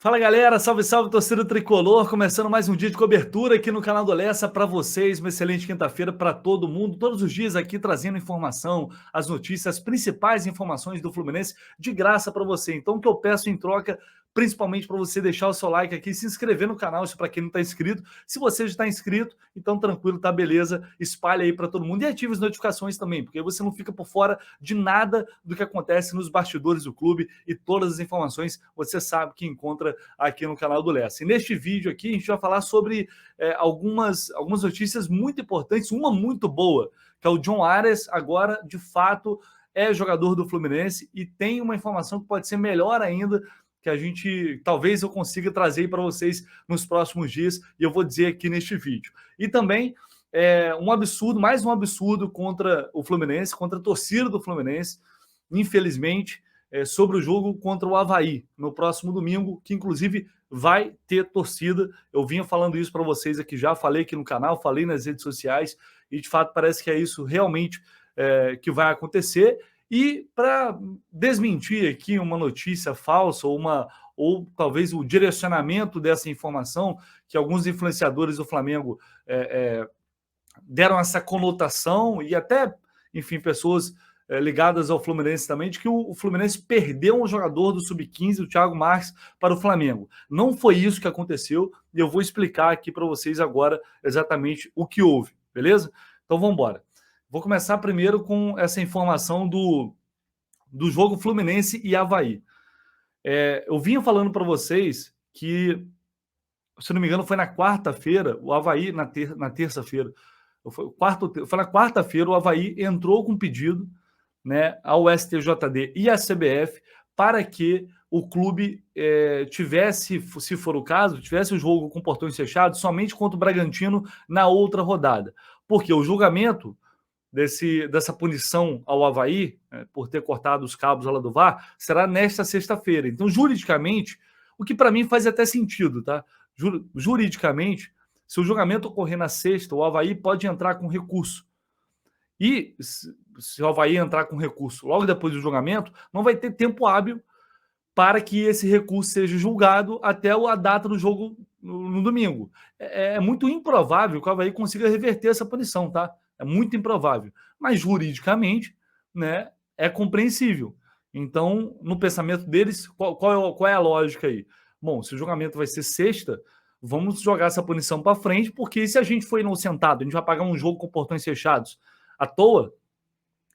Fala galera, salve salve torcida tricolor, começando mais um dia de cobertura aqui no canal do Lessa para vocês, uma excelente quinta-feira para todo mundo, todos os dias aqui trazendo informação, as notícias, as principais informações do Fluminense de graça para você. Então o que eu peço em troca, principalmente para você deixar o seu like aqui, se inscrever no canal, isso para quem não está inscrito. Se você já está inscrito, então tranquilo, tá beleza, espalha aí para todo mundo e ative as notificações também, porque você não fica por fora de nada do que acontece nos bastidores do clube e todas as informações você sabe que encontra aqui no canal do Lessa. E neste vídeo aqui a gente vai falar sobre algumas notícias muito importantes, uma muito boa, que é o John Ares agora de fato é jogador do Fluminense e tem uma informação que pode ser melhor ainda, que a gente, talvez eu consiga trazer para vocês nos próximos dias, e eu vou dizer aqui neste vídeo. E também um absurdo, mais um absurdo contra o Fluminense, contra a torcida do Fluminense, infelizmente, sobre o jogo contra o Avaí, no próximo domingo, que inclusive vai ter torcida. Eu vinha falando isso para vocês aqui já, falei aqui no canal, falei nas redes sociais, e de fato parece que é isso realmente que vai acontecer. E para desmentir aqui uma notícia falsa ou talvez o direcionamento dessa informação, que alguns influenciadores do Flamengo deram essa conotação e até, enfim, pessoas ligadas ao Fluminense também, de que o Fluminense perdeu um jogador do Sub-15, o Thiago Marques, para o Flamengo. Não foi isso que aconteceu e eu vou explicar aqui para vocês agora exatamente o que houve, beleza? Então vamos embora. Vou começar primeiro com essa informação do jogo Fluminense e Avaí. Eu vinha falando para vocês que, se não me engano, foi na quarta-feira, o Avaí, na terça-feira, foi na quarta-feira, o Avaí entrou com pedido, né, ao STJD e à CBF para que o clube tivesse, se for o caso, tivesse o jogo com portões fechados somente contra o Bragantino na outra rodada. Porque o julgamento dessa punição ao Avaí, por ter cortado os cabos lá do VAR, será nesta sexta-feira. Então, juridicamente, o que para mim faz até sentido, tá? Juridicamente, se o julgamento ocorrer na sexta, o Avaí pode entrar com recurso. E se o Avaí entrar com recurso logo depois do julgamento, não vai ter tempo hábil para que esse recurso seja julgado até a data do jogo no domingo. É muito improvável que o Avaí consiga reverter essa punição, tá? É muito improvável. Mas juridicamente, né, é compreensível. Então, no pensamento deles, qual é a lógica aí? Bom, se o julgamento vai ser sexta, vamos jogar essa punição para frente, porque se a gente for inocentado, a gente vai pagar um jogo com portões fechados à toa,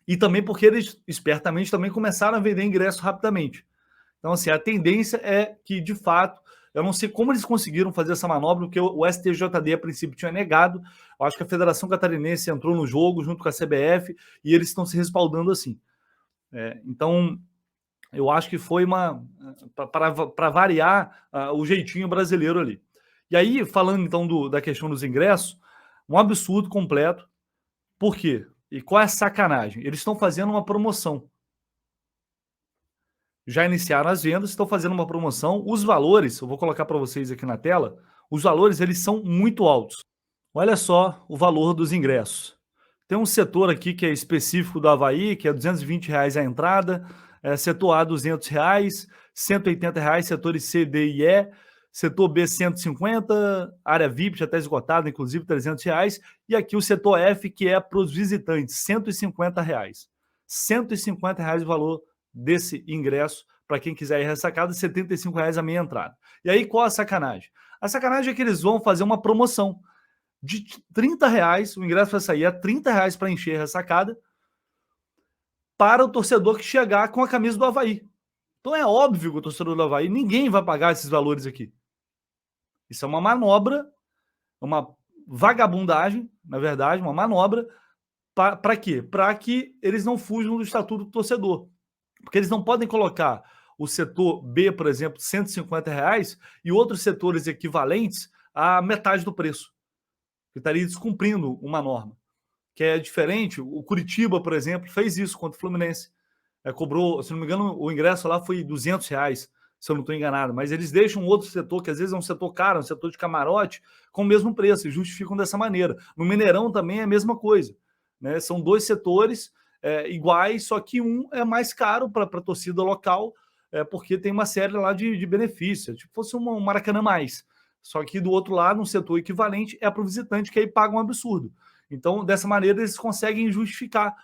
e também porque eles espertamente também começaram a vender ingresso rapidamente. Então, assim, a tendência é que, de fato, eu não sei como eles conseguiram fazer essa manobra, porque o STJD, a princípio, tinha negado. Eu acho que a Federação Catarinense entrou no jogo junto com a CBF e eles estão se respaldando assim. Então, eu acho que foi para variar o jeitinho brasileiro ali. E aí, falando então da questão dos ingressos, um absurdo completo. Por quê? E qual é a sacanagem? Eles estão fazendo uma promoção. Já iniciaram as vendas, estão fazendo uma promoção. Os valores, eu vou colocar para vocês aqui na tela, os valores eles são muito altos. Olha só o valor dos ingressos. Tem um setor aqui que é específico do Avaí, que é R$220 a entrada, setor A R$200, R$180, setores C, D e E, setor B 150, área VIP já está esgotada, inclusive R$300, e aqui o setor F, que é para os visitantes, R$150. R$150 o valor desse ingresso para quem quiser ir ressacado, R$75 a meia entrada. E aí qual a sacanagem? A sacanagem é que eles vão fazer uma promoção de R$30, o ingresso vai sair a R$30 para encher a ressacada, para o torcedor que chegar com a camisa do Avaí. Então é óbvio que o torcedor do Avaí, ninguém vai pagar esses valores aqui. Isso é uma manobra, uma vagabundagem, na verdade, uma manobra, para quê? Para que eles não fujam do estatuto do torcedor. Porque eles não podem colocar o setor B, por exemplo, R$150 e outros setores equivalentes a metade do preço, que estaria descumprindo uma norma, que é diferente. O Curitiba, por exemplo, fez isso contra o Fluminense. Cobrou, se não me engano, o ingresso lá foi R$200, se eu não estou enganado, mas eles deixam outro setor, que às vezes é um setor caro, um setor de camarote, com o mesmo preço, e justificam dessa maneira. No Mineirão também é a mesma coisa, né? São dois setores iguais, só que um é mais caro para a torcida local, porque tem uma série lá de benefícios, tipo fosse um Maracanã mais. Só que do outro lado, um setor equivalente é para o visitante, que aí paga um absurdo. Então, dessa maneira, eles conseguem justificar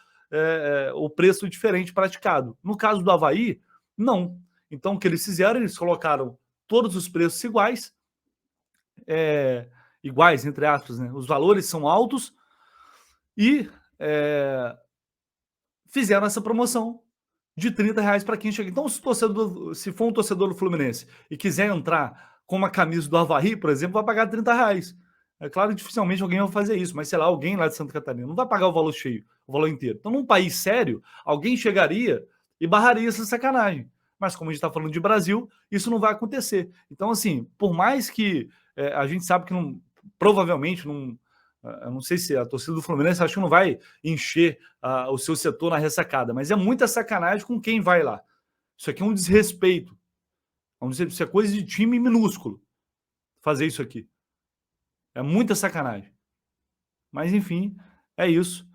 o preço diferente praticado. No caso do Avaí, não. Então, o que eles fizeram? Eles colocaram todos os preços iguais, iguais, entre aspas, né? Os valores são altos e fizeram essa promoção de R$ 30 para quem chega. Então, se for um torcedor do Fluminense e quiser entrar com uma camisa do Avaí, por exemplo, vai pagar R$ 30. É claro que dificilmente alguém vai fazer isso, mas sei lá, alguém lá de Santa Catarina não vai pagar o valor cheio, o valor inteiro. Então, num país sério, alguém chegaria e barraria essa sacanagem. Mas como a gente está falando de Brasil, isso não vai acontecer. Então, assim, por mais que a gente sabe que provavelmente não. Eu não sei se a torcida do Fluminense acho que não vai encher o seu setor na ressacada, mas é muita sacanagem com quem vai lá. Isso aqui é um desrespeito. Isso é coisa de time minúsculo fazer isso aqui. É muita sacanagem. Mas, enfim, é isso.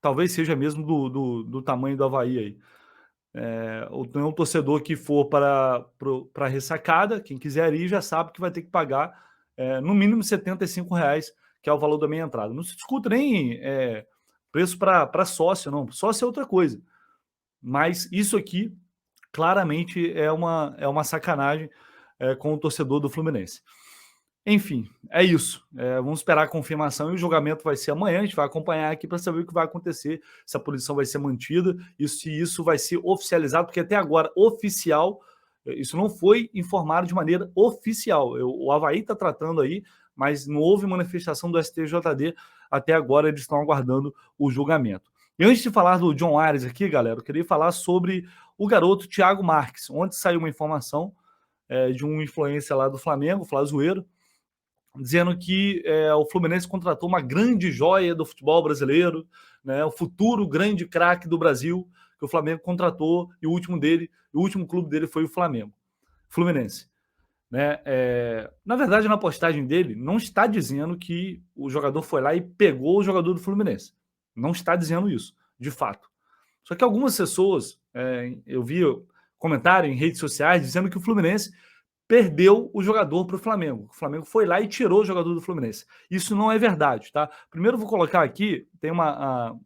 Talvez seja mesmo do tamanho do Avaí aí. O torcedor que for para a ressacada, quem quiser ir já sabe que vai ter que pagar no mínimo R$ 75, que é o valor da meia entrada. Não se discute nem preço para sócio, não. Sócio é outra coisa. Mas isso aqui claramente é uma sacanagem com o torcedor do Fluminense. Enfim, é isso. Vamos esperar a confirmação e o julgamento vai ser amanhã. A gente vai acompanhar aqui para saber o que vai acontecer, se a punição vai ser mantida e se isso vai ser oficializado, porque até agora, oficial, isso não foi informado de maneira oficial. O Avaí está tratando aí, mas não houve manifestação do STJD. Até agora, eles estão aguardando o julgamento. E antes de falar do John Ares aqui, galera, eu queria falar sobre o garoto Thiago Marques. Ontem saiu uma informação de um influencer lá do Flamengo, Flazoeiro, dizendo que o Fluminense contratou uma grande joia do futebol brasileiro, né, o futuro grande craque do Brasil, que o Flamengo contratou, e o último clube dele foi o Fluminense. Né? Na verdade, na postagem dele, não está dizendo que o jogador foi lá e pegou o jogador do Fluminense. Não está dizendo isso, de fato. Só que algumas pessoas, eu vi comentário em redes sociais dizendo que o Fluminense perdeu o jogador para o Flamengo. O Flamengo foi lá e tirou o jogador do Fluminense. Isso não é verdade, tá? Primeiro eu vou colocar aqui, tem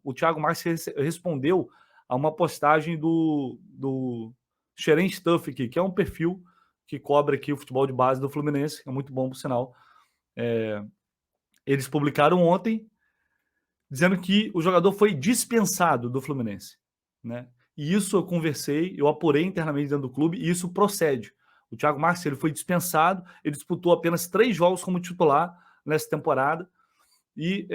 o Thiago Marques respondeu a uma postagem do Xeren Stuff aqui, que é um perfil que cobre aqui o futebol de base do Fluminense, é muito bom, por sinal. Eles publicaram ontem dizendo que o jogador foi dispensado do Fluminense, né? E isso eu conversei, eu apurei internamente dentro do clube e isso procede. O Thiago Marques ele foi dispensado, ele disputou apenas 3 jogos como titular nessa temporada e,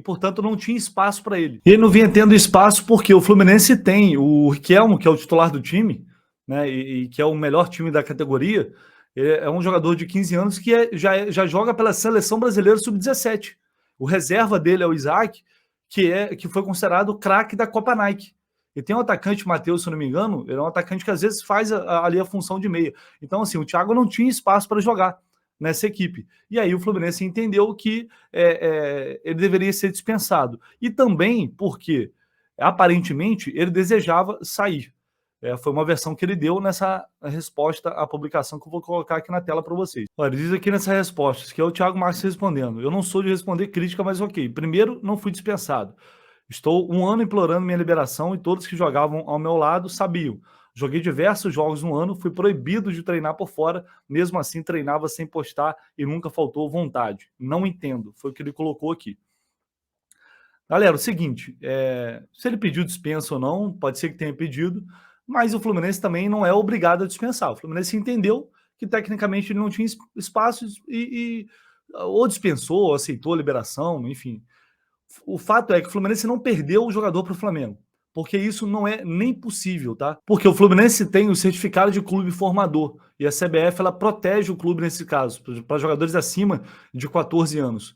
portanto, não tinha espaço para ele. E ele não vinha tendo espaço porque o Fluminense tem o Riquelme, que é o titular do time, né, e que é o melhor time da categoria. É um jogador de 15 anos que já joga pela Seleção Brasileira Sub-17. O reserva dele é o Isaac, que foi considerado o craque da Copa Nike. E tem um atacante, Matheus, se eu não me engano, ele é um atacante que às vezes faz ali a função de meia. Então, assim, o Thiago não tinha espaço para jogar nessa equipe. E aí o Fluminense entendeu que ele deveria ser dispensado. E também porque, aparentemente, ele desejava sair. Foi uma versão que ele deu nessa resposta à publicação que eu vou colocar aqui na tela para vocês. Olha, ele diz aqui nessa resposta, que é o Thiago Marques respondendo. Eu não sou de responder crítica, mas ok. Primeiro, não fui dispensado. Estou 1 ano implorando minha liberação e todos que jogavam ao meu lado sabiam. Joguei diversos jogos no ano, fui proibido de treinar por fora, mesmo assim treinava sem postar e nunca faltou vontade. Não entendo, foi o que ele colocou aqui. Galera, o seguinte, se ele pediu dispensa ou não, pode ser que tenha pedido, mas o Fluminense também não é obrigado a dispensar. O Fluminense entendeu que tecnicamente ele não tinha espaços ou dispensou, ou aceitou a liberação, enfim. O fato é que o Fluminense não perdeu o jogador para o Flamengo, porque isso não é nem possível, tá? Porque o Fluminense tem o certificado de clube formador e a CBF ela protege o clube nesse caso, para jogadores acima de 14 anos.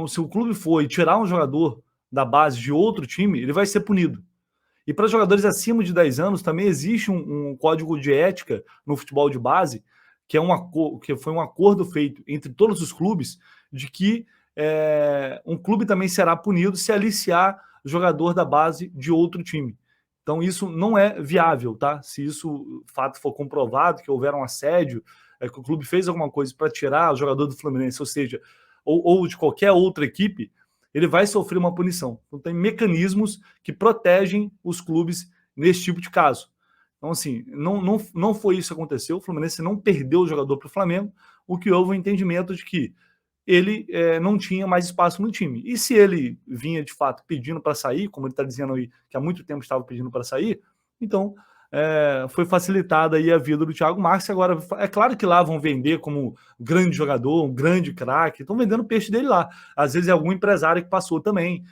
Se o clube for e tirar um jogador da base de outro time, ele vai ser punido. E para jogadores acima de 10 anos também existe um código de ética no futebol de base, que foi um acordo feito entre todos os clubes de que um clube também será punido se aliciar jogador da base de outro time. Então isso não é viável, tá? Se isso fato for comprovado, que houver um assédio, que o clube fez alguma coisa para tirar o jogador do Fluminense, ou seja, ou de qualquer outra equipe, ele vai sofrer uma punição. Então tem mecanismos que protegem os clubes nesse tipo de caso. Então, assim, não foi isso que aconteceu. O Fluminense não perdeu o jogador para o Flamengo, o que houve um entendimento de que ele não tinha mais espaço no time. E se ele vinha de fato pedindo para sair, como ele está dizendo aí, que há muito tempo estava pedindo para sair, então foi facilitada aí a vida do Thiago Marques. Agora, é claro que lá vão vender como grande jogador, um grande craque, estão vendendo o peixe dele lá. Às vezes é algum empresário que passou também,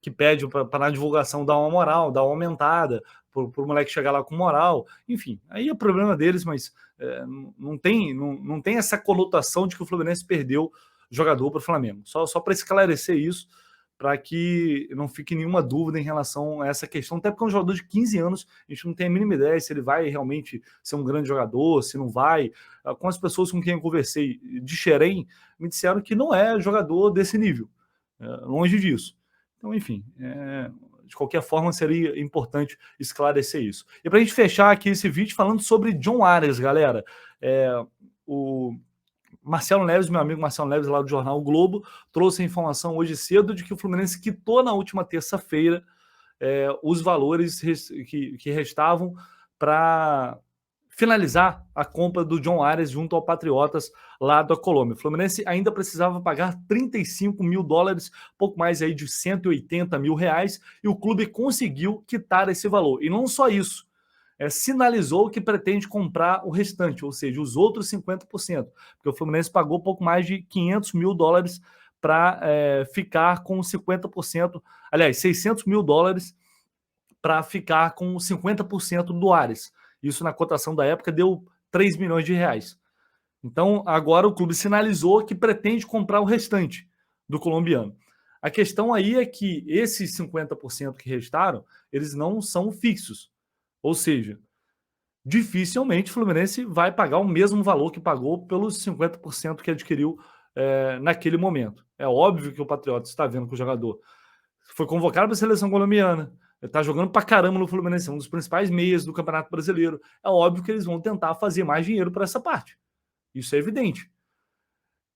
que pede para na divulgação dar uma moral, dar uma aumentada, para o moleque chegar lá com moral. Enfim, aí é problema deles, mas não tem essa conotação de que o Fluminense perdeu jogador para o Flamengo. Só para esclarecer isso, para que não fique nenhuma dúvida em relação a essa questão, até porque é um jogador de 15 anos, a gente não tem a mínima ideia se ele vai realmente ser um grande jogador, se não vai. Com as pessoas com quem eu conversei de Xerém, me disseram que não é jogador desse nível, longe disso. Então, enfim, de qualquer forma seria importante esclarecer isso. E para a gente fechar aqui esse vídeo falando sobre John Arias, galera, o Marcelo Neves, meu amigo Marcelo Neves, lá do jornal o Globo, trouxe a informação hoje cedo de que o Fluminense quitou na última terça-feira os valores que restavam para finalizar a compra do John Arias junto ao Patriotas lá da Colômbia. O Fluminense ainda precisava pagar 35 mil dólares, pouco mais aí de 180 mil reais, e o clube conseguiu quitar esse valor. E não só isso, sinalizou que pretende comprar o restante, ou seja, os outros 50%, porque o Fluminense pagou pouco mais de 500 mil dólares para ficar com 50%, aliás, 600 mil dólares para ficar com 50% do Arias. Isso na cotação da época deu 3 milhões de reais. Então, agora o clube sinalizou que pretende comprar o restante do colombiano. A questão aí é que esses 50% que restaram, eles não são fixos. Ou seja, dificilmente o Fluminense vai pagar o mesmo valor que pagou pelos 50% que adquiriu naquele momento. É óbvio que o Patriota está vendo que o jogador foi convocado para a seleção colombiana, está jogando para caramba no Fluminense, é um dos principais meias do Campeonato Brasileiro. É óbvio que eles vão tentar fazer mais dinheiro para essa parte. Isso é evidente.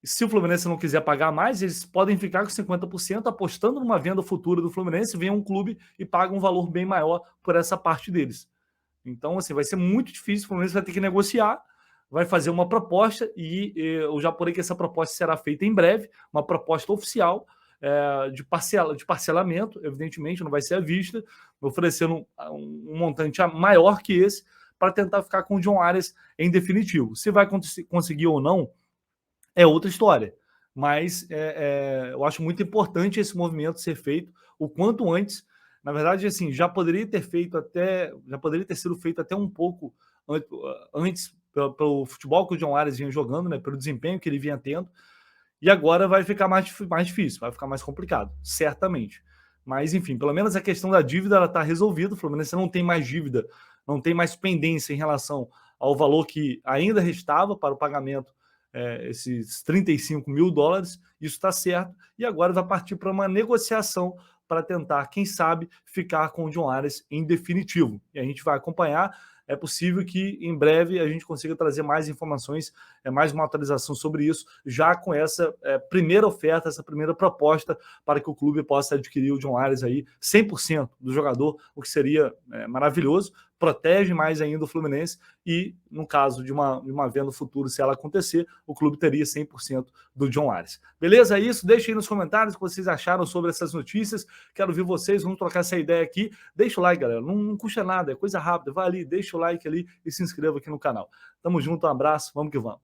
Se o Fluminense não quiser pagar mais, eles podem ficar com 50% apostando numa venda futura do Fluminense, vem um clube e paga um valor bem maior por essa parte deles. Então, assim, vai ser muito difícil, o Fluminense vai ter que negociar, vai fazer uma proposta e eu já apurei que essa proposta será feita em breve, uma proposta oficial de parcelamento, evidentemente, não vai ser à vista, oferecendo um montante maior que esse para tentar ficar com o John Arias em definitivo. Se vai conseguir ou não, é outra história. Mas eu acho muito importante esse movimento ser feito o quanto antes. Na verdade, assim, já poderia ter sido feito até um pouco antes pelo futebol que o John Arias vinha jogando, né, pelo desempenho que ele vinha tendo. E agora vai ficar mais difícil, vai ficar mais complicado, certamente. Mas, enfim, pelo menos a questão da dívida está resolvida. O Fluminense não tem mais dívida, não tem mais pendência em relação ao valor que ainda restava para o pagamento, esses 35 mil dólares. Isso está certo. E agora vai partir para uma negociação para tentar, quem sabe, ficar com o John Arias em definitivo. E a gente vai acompanhar. É possível que em breve a gente consiga trazer mais informações, mais uma atualização sobre isso, já com essa primeira oferta, essa primeira proposta para que o clube possa adquirir o John Arias aí, 100% do jogador, o que seria maravilhoso, protege mais ainda o Fluminense e, no caso de uma venda futura, se ela acontecer, o clube teria 100% do John Arias. Beleza? É isso. Deixem aí nos comentários o que vocês acharam sobre essas notícias. Quero ver vocês, vamos trocar essa ideia aqui. Deixa o like, galera. Não custa nada, é coisa rápida. Vai ali, deixa o like ali e se inscreva aqui no canal. Tamo junto, um abraço, vamos que vamos.